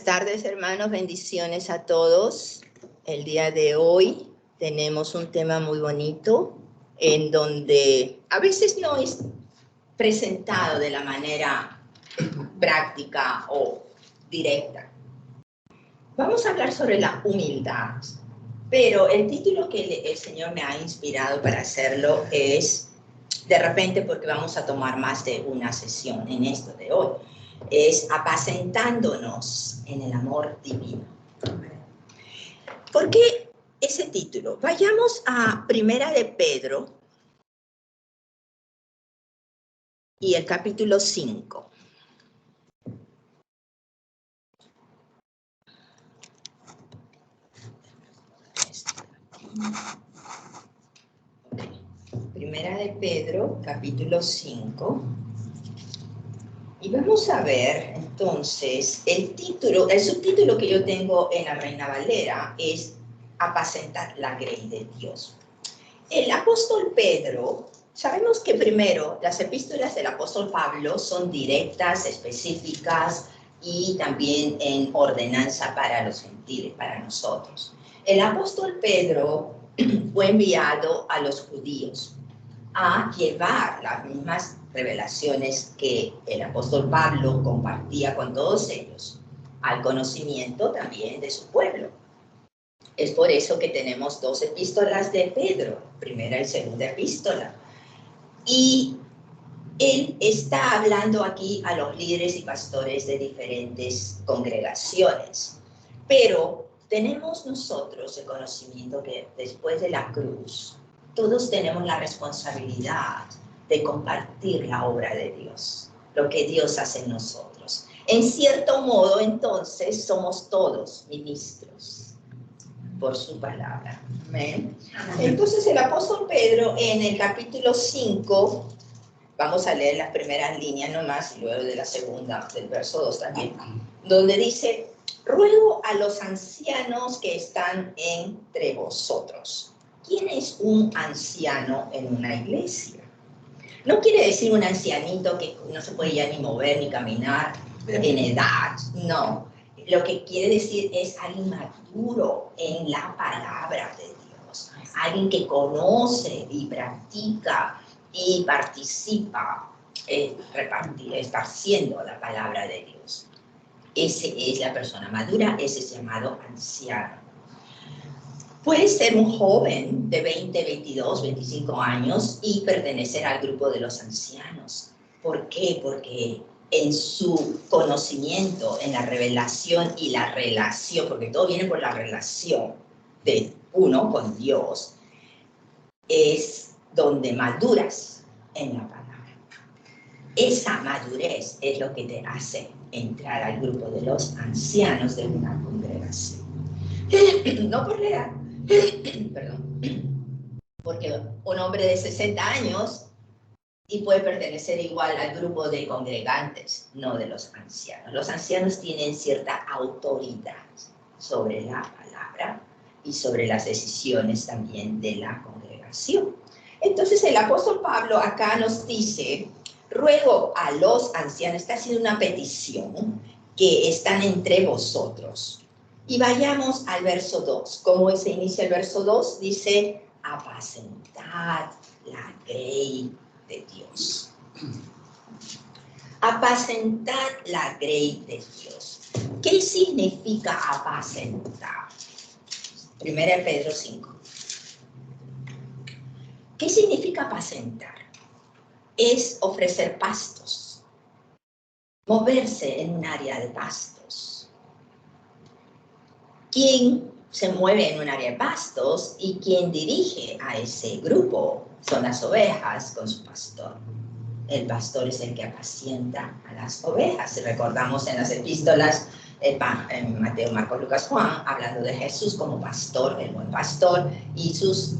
tardes, hermanos. Bendiciones a todos. El día de hoy tenemos un tema muy bonito en donde a veces no es presentado de la manera práctica o directa. Vamos a hablar sobre la humildad, pero el título que el Señor me ha inspirado para hacerlo es, de repente, porque vamos a tomar más de una sesión en esto de hoy, es apacentándonos en el amor divino. ¿Por qué ese título? Vayamos a Primera de Pedro y el capítulo 5. Primera de Pedro, capítulo 5. Y vamos a ver, entonces, el subtítulo que yo tengo en la Reina Valera es apacentar la grey de Dios. El apóstol Pedro, sabemos que primero las epístolas del apóstol Pablo son directas, específicas y también en ordenanza para los gentiles, para nosotros. El apóstol Pedro fue enviado a los judíos a llevar las mismas revelaciones que el apóstol Pablo compartía con todos ellos, al conocimiento también de su pueblo. Es por eso que tenemos dos epístolas de Pedro, primera y segunda epístola. Y él está hablando aquí a los líderes y pastores de diferentes congregaciones. Pero tenemos nosotros el conocimiento que después de la cruz, todos tenemos la responsabilidad de compartir la obra de Dios, lo que Dios hace en nosotros. En cierto modo, entonces, somos todos ministros por su palabra. Amén. Entonces, el apóstol Pedro, en el capítulo 5, vamos a leer las primeras líneas nomás, y luego de la segunda, del verso 2 también, donde dice: ruego a los ancianos que están entre vosotros. ¿Quién es un anciano en una iglesia? No quiere decir un ancianito que no se puede ya ni mover ni caminar en edad, no. Lo que quiere decir es alguien maduro en la palabra de Dios, alguien que conoce y practica y participa esparciendo la palabra de Dios. Esa es la persona madura, ese es llamado anciano. Puede ser un joven de 20, 22, 25 años y pertenecer al grupo de los ancianos. ¿Por qué? Porque en su conocimiento, en la revelación y la relación, porque todo viene por la relación de uno con Dios, es donde maduras en la palabra. Esa madurez es lo que te hace entrar al grupo de los ancianos de una congregación. No por la edad, perdón, porque un hombre de 60 años y puede pertenecer igual al grupo de congregantes, no de los ancianos. Los ancianos tienen cierta autoridad sobre la palabra y sobre las decisiones también de la congregación. Entonces el apóstol Pablo acá nos dice: ruego a los ancianos, está haciendo una petición, que están entre vosotros. Y vayamos al verso 2. ¿Cómo se inicia el verso 2? Dice: apacentad la grey de Dios. Apacentar la grey de Dios. ¿Qué significa apacentar? Primera de Pedro 5. ¿Qué significa apacentar? Es ofrecer pastos, moverse en un área de pastos. ¿Quién se mueve en un área de pastos y quien dirige a ese grupo son las ovejas con su pastor? El pastor es el que apacienta a las ovejas. Si recordamos en las epístolas, en Mateo, Marcos, Lucas, Juan, hablando de Jesús como pastor, el buen pastor, y sus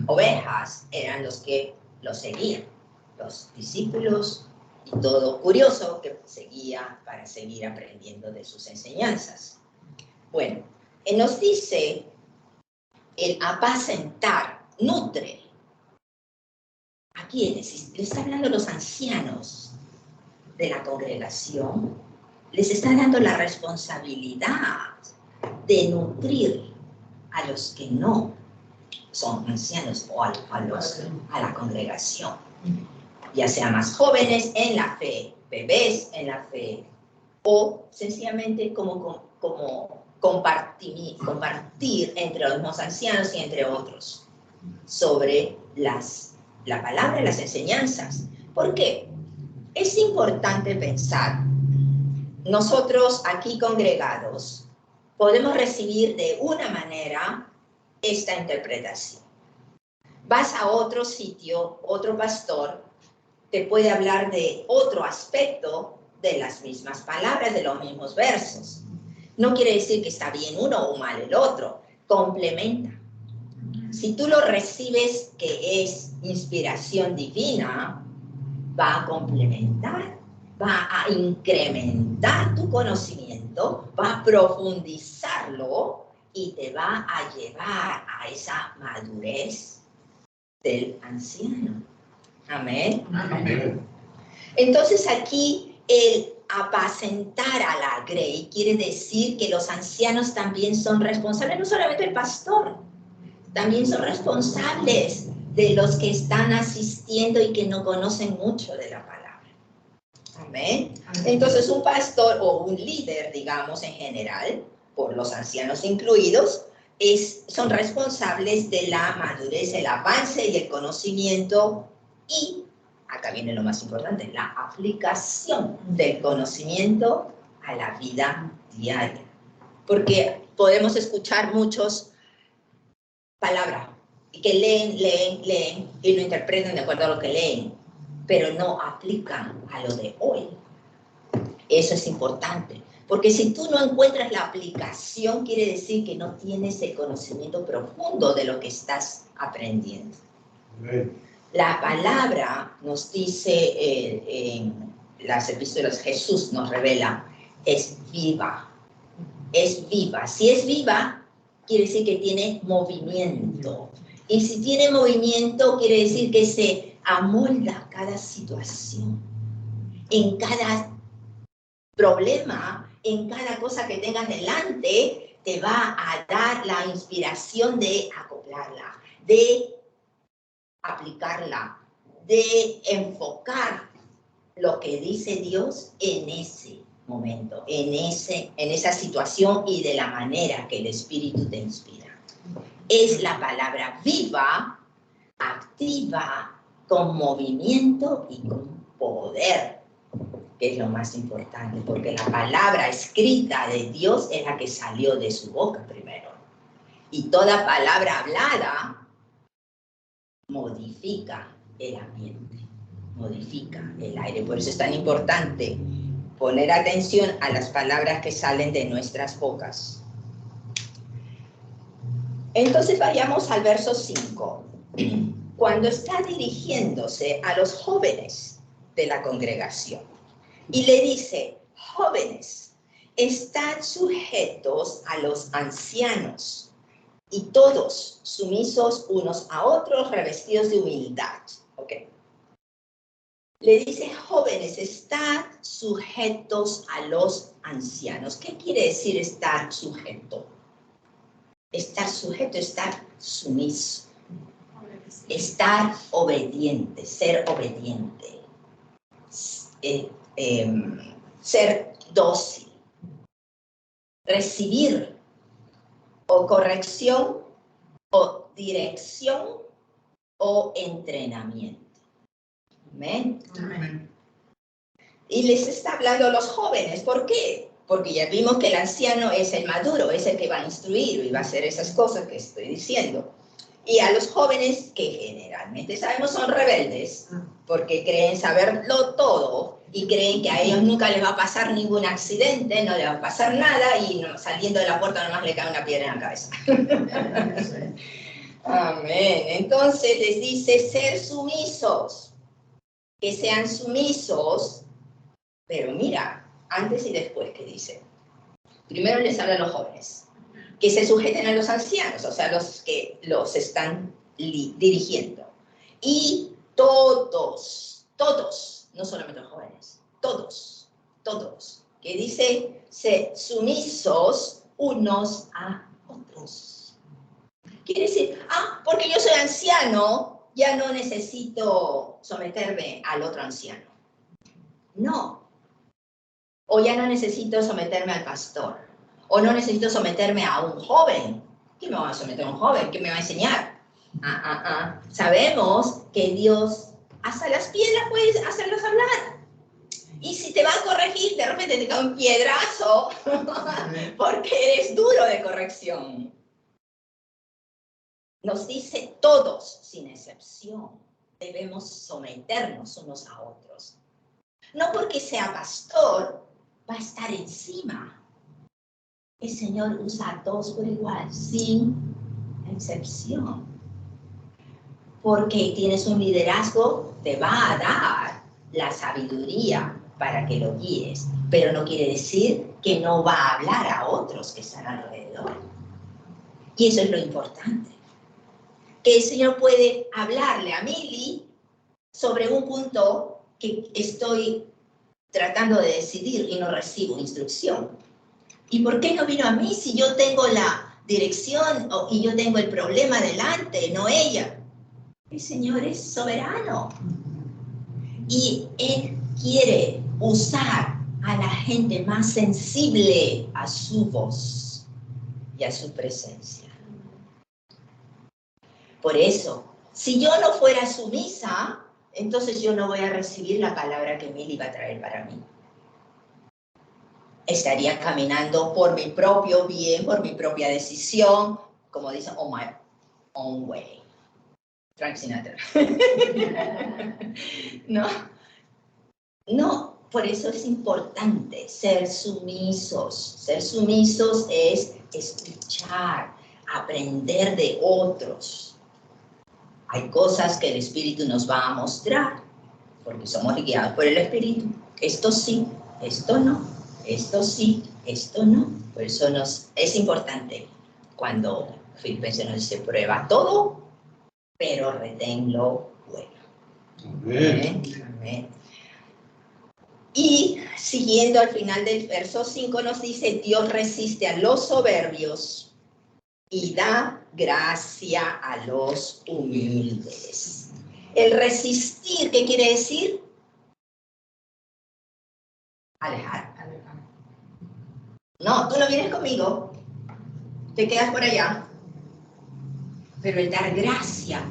ovejas eran los que lo seguían, los discípulos y todo curioso que seguía para seguir aprendiendo de sus enseñanzas. Bueno, nos dice el apacentar, nutre. ¿A quiénes? Le está hablando a los ancianos de la congregación, les está dando la responsabilidad de nutrir a los que no son ancianos o a la congregación, ya sea más jóvenes en la fe, bebés en la fe, o sencillamente como compartir entre los más ancianos y entre otros sobre la palabra y las enseñanzas. ¿Por qué? Es importante pensar, nosotros aquí congregados podemos recibir de una manera esta interpretación. Vas a otro sitio, otro pastor te puede hablar de otro aspecto de las mismas palabras, de los mismos versos. No quiere decir que está bien uno o mal el otro, complementa. Si tú lo recibes que es inspiración divina, va a complementar, va a incrementar tu conocimiento, va a profundizarlo y te va a llevar a esa madurez del anciano. Amén. Amén. Entonces aquí el apacentar a la grey quiere decir que los ancianos también son responsables, no solamente el pastor, también son responsables de los que están asistiendo y que no conocen mucho de la palabra. Amén. Entonces un pastor o un líder, digamos en general, por los ancianos incluidos, son responsables de la madurez, el avance y el conocimiento y, acá viene lo más importante, la aplicación del conocimiento a la vida diaria. Porque podemos escuchar muchos palabras que leen y lo interpretan de acuerdo a lo que leen, pero no aplican a lo de hoy. Eso es importante, porque si tú no encuentras la aplicación, quiere decir que no tienes el conocimiento profundo de lo que estás aprendiendo. Amén. La palabra nos dice en las epístolas, Jesús nos revela, es viva. Es viva. Si es viva, quiere decir que tiene movimiento. Y si tiene movimiento, quiere decir que se amolda a cada situación, en cada problema, en cada cosa que tengas delante, te va a dar la inspiración de acoplarla, de aplicarla, de enfocar lo que dice Dios en ese momento, en esa situación y de la manera que el Espíritu te inspira. Es la palabra viva, activa, con movimiento y con poder, que es lo más importante, porque la palabra escrita de Dios es la que salió de su boca primero. Y toda palabra hablada modifica el ambiente, modifica el aire. Por eso es tan importante poner atención a las palabras que salen de nuestras bocas. Entonces vayamos al verso 5. Cuando está dirigiéndose a los jóvenes de la congregación y le dice, jóvenes, están sujetos a los ancianos y todos sumisos unos a otros, revestidos de humildad. ¿Okay? Le dice, jóvenes, están sujetos a los ancianos. ¿Qué quiere decir estar sujeto? Estar sujeto, estar sumiso. Estar obediente, ser obediente. Ser dócil. Recibir o corrección o dirección o entrenamiento. Amén. Amén. Y les está hablando a los jóvenes. ¿Por qué? Porque ya vimos que el anciano es el maduro, es el que va a instruir y va a hacer esas cosas que estoy diciendo. Y a los jóvenes, que generalmente sabemos son rebeldes, porque creen saberlo todo y creen que a ellos nunca les va a pasar ningún accidente, no les va a pasar nada y no, saliendo de la puerta nomás le cae una piedra en la cabeza. Amén. Entonces les dice ser sumisos, que sean sumisos, pero mira, antes y después, ¿qué dice? Primero les habla a los jóvenes, que se sujeten a los ancianos, o sea, los que los están dirigiendo. Y todos, no solamente los jóvenes, todos, que dice, sé sumisos unos a otros. Quiere decir, porque yo soy anciano, ya no necesito someterme al otro anciano. No. O ya no necesito someterme al pastor. O no necesito someterme a un joven. ¿Qué me va a someter a un joven? ¿Qué me va a enseñar? Sabemos que Dios hasta las piedras puede hacerlos hablar. Y si te va a corregir, de repente te cae un piedrazo porque eres duro de corrección. Nos dice todos, sin excepción, debemos someternos unos a otros. No porque sea pastor, va a estar encima. El Señor usa a todos por igual, sin excepción. Porque tienes un liderazgo, te va a dar la sabiduría para que lo guíes, pero no quiere decir que no va a hablar a otros que están alrededor. Y eso es lo importante. Que el Señor puede hablarle a Mili sobre un punto que estoy tratando de decidir y no recibo instrucción. ¿Y por qué no vino a mí si yo tengo la dirección y yo tengo el problema delante, no ella? El Señor es soberano. Y Él quiere usar a la gente más sensible a su voz y a su presencia. Por eso, si yo no fuera sumisa, entonces yo no voy a recibir la palabra que Mili va a traer para mí. Estaría caminando por mi propio bien, por mi propia decisión, como dicen, on my own way. Frank Sinatra. No, por eso es importante ser sumisos. Ser sumisos es escuchar, aprender de otros. Hay cosas que el Espíritu nos va a mostrar, porque somos guiados por el Espíritu. Esto sí, esto no, esto sí, esto no. Por eso es importante cuando Filipenses nos dice, prueba todo, pero retén lo bueno. Amén. Amén. Y siguiendo al final del verso 5 nos dice, Dios resiste a los soberbios y da gracia a los humildes. El resistir, ¿qué quiere decir? Alejar. No, tú no vienes conmigo, te quedas por allá. Pero el dar gracia,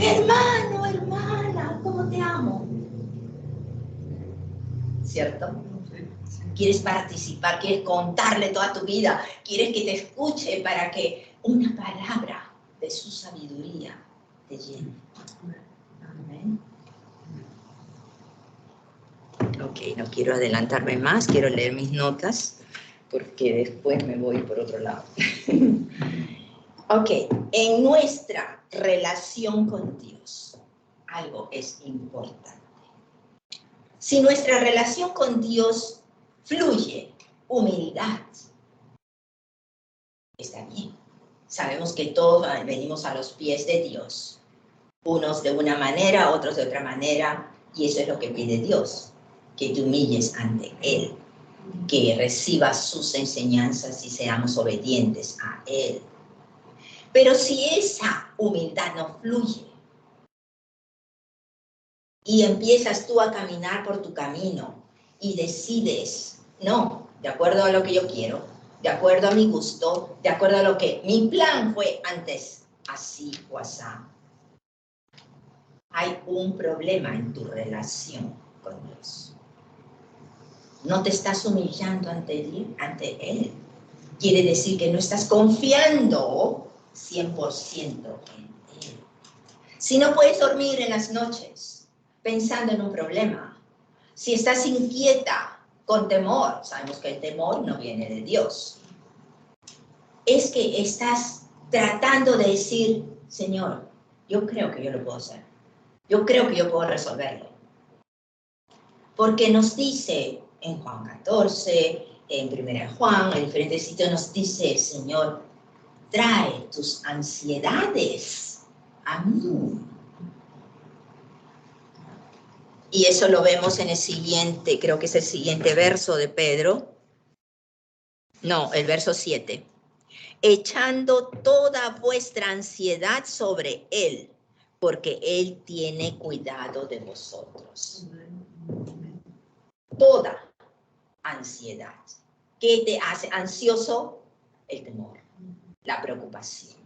hermano, hermana, ¿cómo te amo? ¿Cierto? Quieres participar, quieres contarle toda tu vida, quieres que te escuche para que una palabra de su sabiduría te llene. Amén. Ok, no quiero adelantarme más, quiero leer mis notas, porque después me voy por otro lado. Ok, en nuestra relación con Dios, algo es importante. Si nuestra relación con Dios fluye humildad, está bien. Sabemos que todos venimos a los pies de Dios. Unos de una manera, otros de otra manera, y eso es lo que pide Dios, que te humilles ante Él, que recibas sus enseñanzas y seamos obedientes a Él. Pero si esa humildad no fluye y empiezas tú a caminar por tu camino y decides, no, de acuerdo a lo que yo quiero, de acuerdo a mi gusto, de acuerdo a lo que mi plan fue antes, así o así, hay un problema en tu relación con Dios. No te estás humillando ante Él. Quiere decir que no estás confiando 100% en Él. Si no puedes dormir en las noches pensando en un problema, si estás inquieta con temor, sabemos que el temor no viene de Dios, es que estás tratando de decir, Señor, yo creo que yo lo puedo hacer. Yo creo que yo puedo resolverlo. Porque nos dice en Juan 14, en 1 Juan, en diferentes sitios nos dice, Señor, trae tus ansiedades a mí. Y eso lo vemos en el siguiente, creo que es el siguiente verso de Pedro. No, el verso 7. Echando toda vuestra ansiedad sobre Él, porque Él tiene cuidado de vosotros. Toda ansiedad. ¿Qué te hace ansioso? El temor, la preocupación.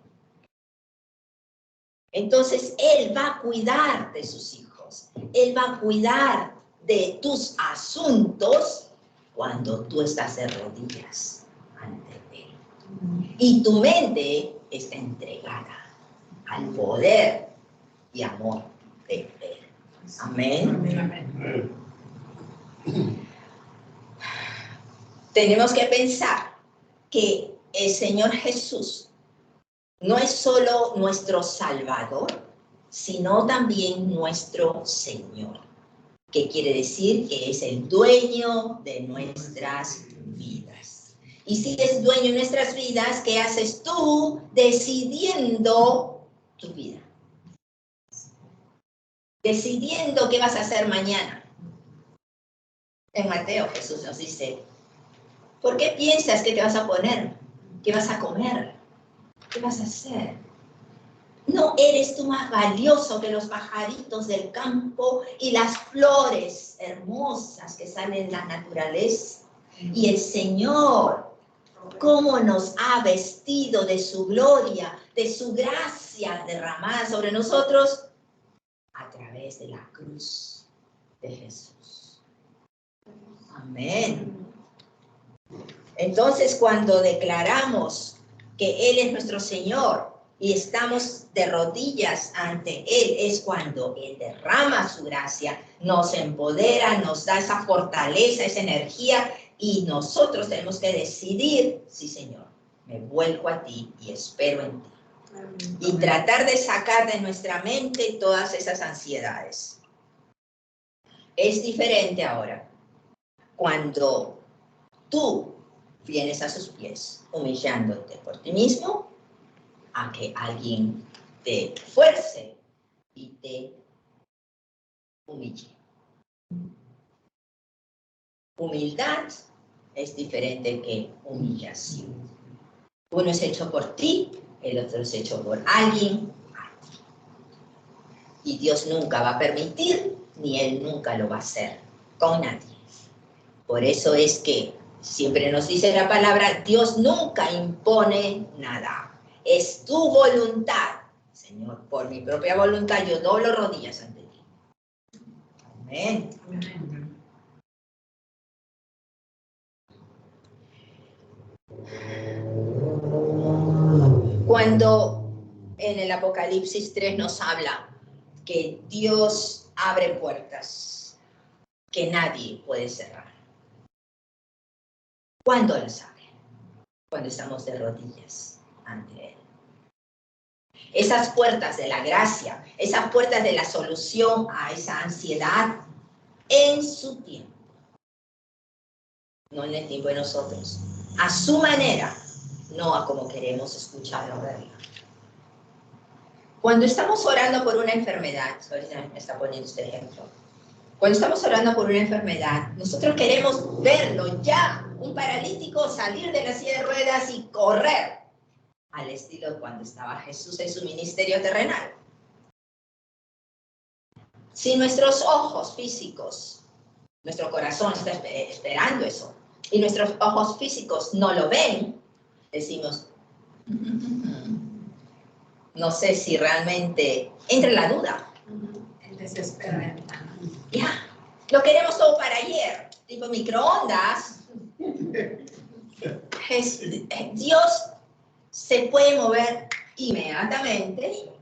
Entonces, Él va a cuidar de sus hijos. Él va a cuidar de tus asuntos cuando tú estás de rodillas ante Él. Y tu mente está entregada al poder y amor de Él. Amén. Amén. Tenemos que pensar que el Señor Jesús no es solo nuestro Salvador, sino también nuestro Señor, que quiere decir que es el dueño de nuestras vidas. Y si es dueño de nuestras vidas, ¿qué haces tú decidiendo tu vida? Decidiendo qué vas a hacer mañana. En Mateo Jesús nos dice, ¿por qué piensas que te vas a poner? ¿Qué vas a comer? ¿Qué vas a hacer? ¿No eres tú más valioso que los pajaritos del campo y las flores hermosas que salen en la naturaleza? Y el Señor, ¿cómo nos ha vestido de su gloria, de su gracia derramada sobre nosotros? A través de la cruz de Jesús. Amén. Entonces, cuando declaramos que Él es nuestro Señor y estamos de rodillas ante Él, es cuando Él derrama su gracia, nos empodera, nos da esa fortaleza, esa energía, y nosotros tenemos que decidir, sí, Señor, me vuelvo a ti y espero en ti. Amén. Y tratar de sacar de nuestra mente todas esas ansiedades. Es diferente ahora cuando tú vienes a sus pies, humillándote por ti mismo, a que alguien te fuerce y te humille. Humildad es diferente que humillación. Uno es hecho por ti, el otro es hecho por alguien. Y Dios nunca va a permitir, ni Él nunca lo va a hacer con nadie. Por eso es que siempre nos dice la palabra, Dios nunca impone nada. Es tu voluntad. Señor, por mi propia voluntad yo doblo rodillas ante ti. Amén. Amén. Cuando en el Apocalipsis 3 nos habla que Dios abre puertas que nadie puede cerrar. ¿Cuándo las abre? Cuando estamos de rodillas ante Él. Esas puertas de la gracia, esas puertas de la solución a esa ansiedad en su tiempo. No en el tiempo de nosotros. A su manera, no a como queremos escucharlo o verlo. Cuando estamos orando por una enfermedad, ahorita me está poniendo este ejemplo. Cuando estamos orando por una enfermedad, nosotros queremos verlo ya, un paralítico salir de la silla de ruedas y correr, al estilo cuando estaba Jesús en su ministerio terrenal. Si nuestros ojos físicos, nuestro corazón está esperando eso, y nuestros ojos físicos no lo ven, decimos, no sé si realmente entra la duda. El desesperamiento. Ya, lo queremos todo para ayer, tipo microondas. Dios se puede mover inmediatamente